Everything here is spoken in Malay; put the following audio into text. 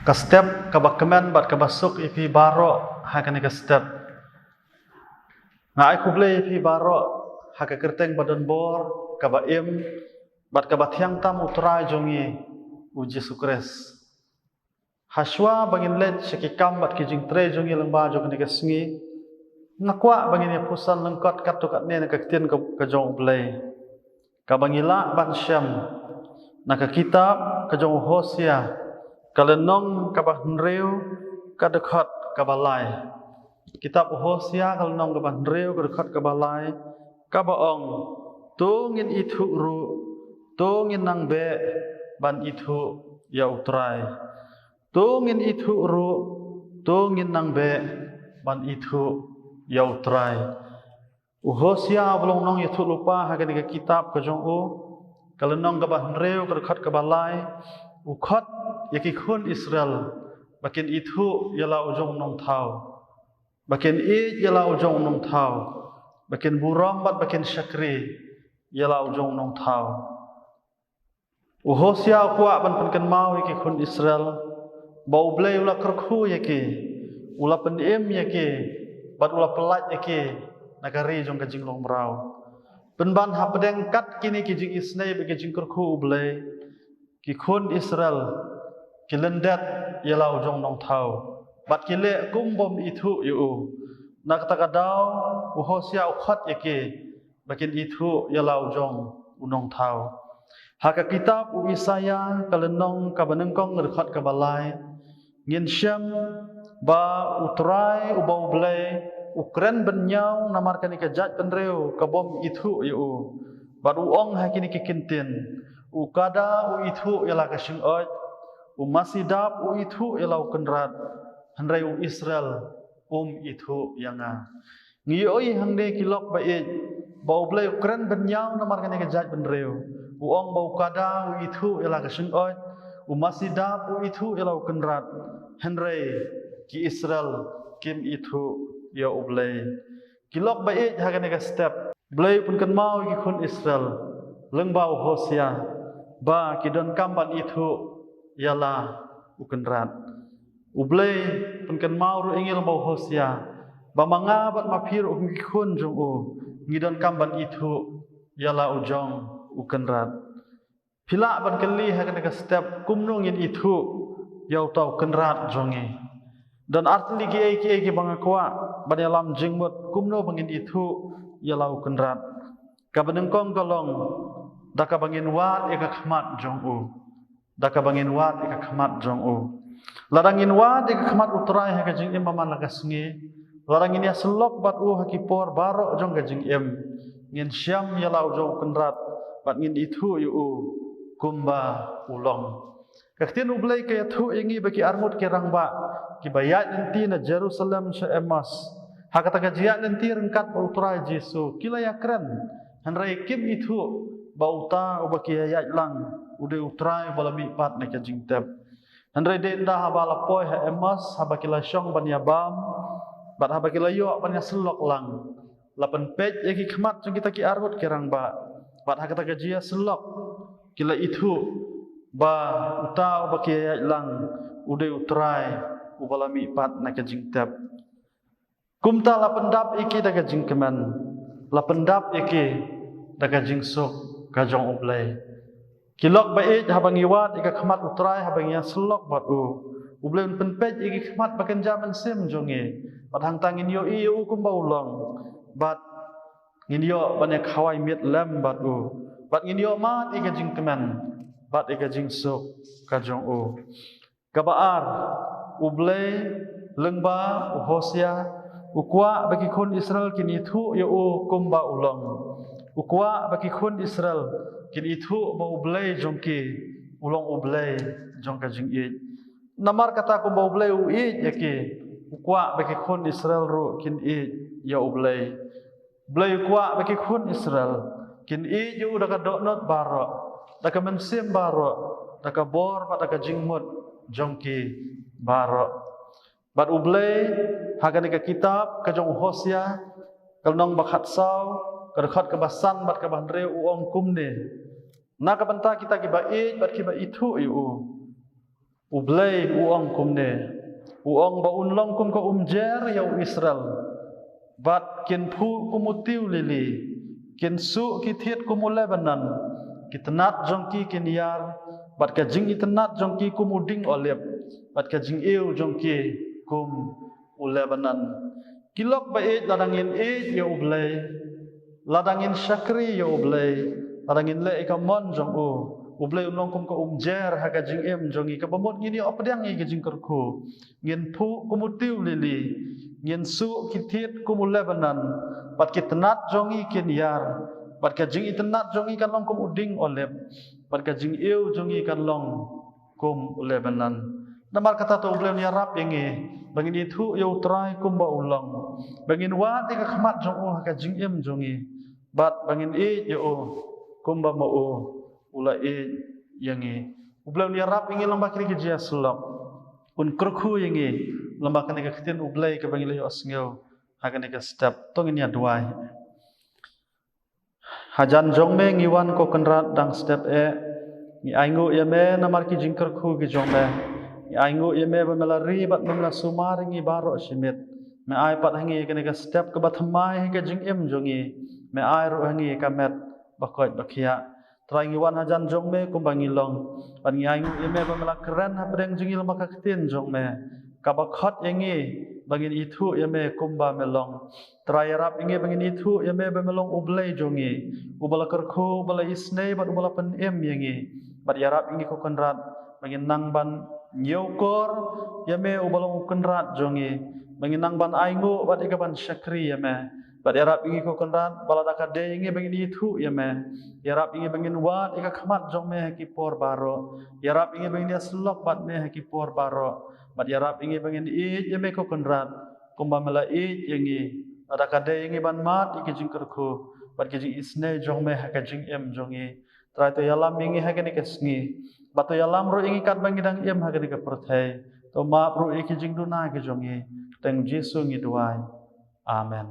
Ka step ka bakmen bat ka basuk ipi baro hakani ka step. Ngai kuble ipi baro haka kerteng badan bor ka ba im bat ka bathyang tam utrai jongi uji sukres. Haswa bangin let syakikam bat ki jing tre jongi lengba jong ni ka sngi. Ngakwa bangin ya pusan lengkot kat to kat ne ka tien ka jong blai. Ka bangila ban syam naka kitab ka jong Hosea kalenong ka bahnreu ka dekat ka balai. Kitab Hosea kalenong ka bahnreu ka dekat ka balai ka baong tungin itu ru tungin nang be ban itu ya utrai. Tungin itu ru tungin nang be ban itu ya utrai. Hosea belum nong itu lupa hakan ka kitab ka jong u kalenong ka bahnreu ka dekat ka balai ukhat yaki khun Israel bakin itu yala ujong nong thau bakin yala ujong nong thau bakin buram bat bakin syakri yala ujong nong thau Hosea kwa ban pen mau yaki khun Israel bau blai ula kerkhu yaki ula pendim yaki bat ula pelat yaki nagari jong ka jinglong merau penban ha pedeng kat kini ki jing isnai bagi jing kerkhu blai ki khun Israel ki lendat yala ujong nong thau bat ki le kumbom itu yu nak takadau Hosea ukhat yaki bakin itu yala ujong unong thau haka kitab Isaya kalenong ka banengkong rekat ka balai ngin syam ba utrai ubau blai ukren benyau namarkan ka jat penreu ka bom itu yu bat uong hakini ki kintin ukada itu yala ka syingoj masidap itu yala kenrat handrai Israel itu yanga ngioi hangde kilok bae bau blai ukren benyau namarkan ka jat penreu uong bau kada itu yala ka syingoj masidap itu yala kenrat handrai ki Israel kim itu ya ublai kilok bae hakani ka step blai pun kan mau ki khun Israel lengbau Hosea ba kidon kamban itu yala ukenrat ublai pun kan mau ru ingil bau Hosea ba mangabat mapir ki khun jong ngidon kamban itu yala ujong ukenrat pila ban kali hakani ka step kumnungin itu yau tau kenrat jongi dan arti lagi ki bangakwa badalam jingmut kumno bangin itu yalau kenrat ka benengkong kolong daka bangin wat eka khmat jong daka bangin wat eka khmat jong larangin wat eka khmat utrai ha jing im maman lagasngi larangin ya selok bat hakipor barok jong ka jing im ngin syam yalau jong kenrat bat ngin itu yu kumba ulong kaktin ublai kaya thu ingi baki armut ke rangba ki bayat nanti na Jerusalem sa emas hakata kajian nanti rengkat ultra Jesu kila ya keren hanrai kim itu bauta ubaki ayat lang ude utrai balami pat na kajing tep hanrai denda habala poi ha emas habakila syong ban yabam bat habakila yo ban selok lang lapan pej yaki khmat jong kita ki armut ke rangba bat hakata kajia selok kila itu ba uta baki lang ude utrai ubalami pat na kajing tap kumta la pendap iki daga jingkeman la pendap iki daga jingsuk kajong ublai kilok bait habangi wat ika khmat utrai habangi selok bat ublai penpej iki khmat bakan jaman sim jonge padhang tangin yo i kum baulong bat ngin yo bane khawai mit lam bat bat ngin yo mat ika jingkeman bat ika jingsuk kajong kabaar ublai lengba Hosea ukwa bagi khun Israel kini thu ya kumba ulong ukwa bagi khun Israel kini thu ba ublai jongki ulong ublai jong kajing i namar kata kumba ublai yake ukwa bagi khun Israel ru kin i ya ublai blai ukwa bagi khun Israel kin i yu daga donot baro daga mensim baro daga bor pada kajingmut jongki baro bat ublai hagani ka kitab ka jong Hosea kalnong bakhat saw kadakhat ka basan bat ka bandre uong kumne na ka banta kita ki bait bat ki ba itu yu ublay uang kumne uang ba unlong kum ko umjer ya Israel bat kin phu kumutiu lili kin su kithiet kumule banan kitnat jongki kin yar bat ka jing itnat jongki kumuding olep bat ka jing eu jongki kum ule banan kilok ba e ladangin e ya ublay ladangin syakri ya ublay ladangin le ikamon jong u ublay unlong kum ko umjer ha ka jing em jongi ka bamot ngini opdang ngi ka jing kerku ngin phu kumutiu lili ngin su kithiet kumule banan bat kitnat jongi kin yar bat ka jing itnat jongi kan long kum uding olep bat ka jing eu jongi kan long kum ule banan namar kata tu ublay ni rap yangi bangin itu ya utrai kum ba ulang bangin wa ti ka khmat jong u ha ka jing em jongi bat bangin e yo kum ba mo ula e yangi ublay ni rap yangi lamba kri ke jia sulap un kerku yangi lamba kan ka khtin ublay ka bangin yo asngeu ha kan ka step tong ni adwai hajan jong me ngiwan ko kenrat dang step e ni aingu ya me namar ki jing kerku ki jong me ni aingu ya me ba melari bat memla sumar ngi baro simit me ai pat hangi kan ka step ka bathamai ka jing em jongi me ai ro hangi ka met bakoi bakhia trai wan hajan jong me kum bangilong ban ngi aingu ya me ba mela keren ha breng jingil maka ktin jong me ka bakhot yangi bangin itu ya me kumba melong trai rap inge bangin itu ya me ba melong ublay jongi ubala kerkho bala isnei bat ubala pen em yangi bat ya rap inge ko konrat bangin nang ban nyokor ya me ubala konrat jongi bangin nang ban aingu bat ikaban syakri ya me bat ya rap inge ko konrat bala dakade inge bangin itu ya me ya rap inge bangin wat ika khmat jong me ki por baro ya rap inge bangin slok bat me ki por baro bat ya rap inge bangin i ya me ko konrat kumba mala i yangi dakade inge ban mat iki jing kerku bat ki jing isne jong me ka jing em jongi trai to yalam inge ha ka ni kesngi bat to yalam ro inge kat bangin dang em ha ka ni ka perthai to ma pro iki jing duna ke jongi teng Jesu ngi duai amen.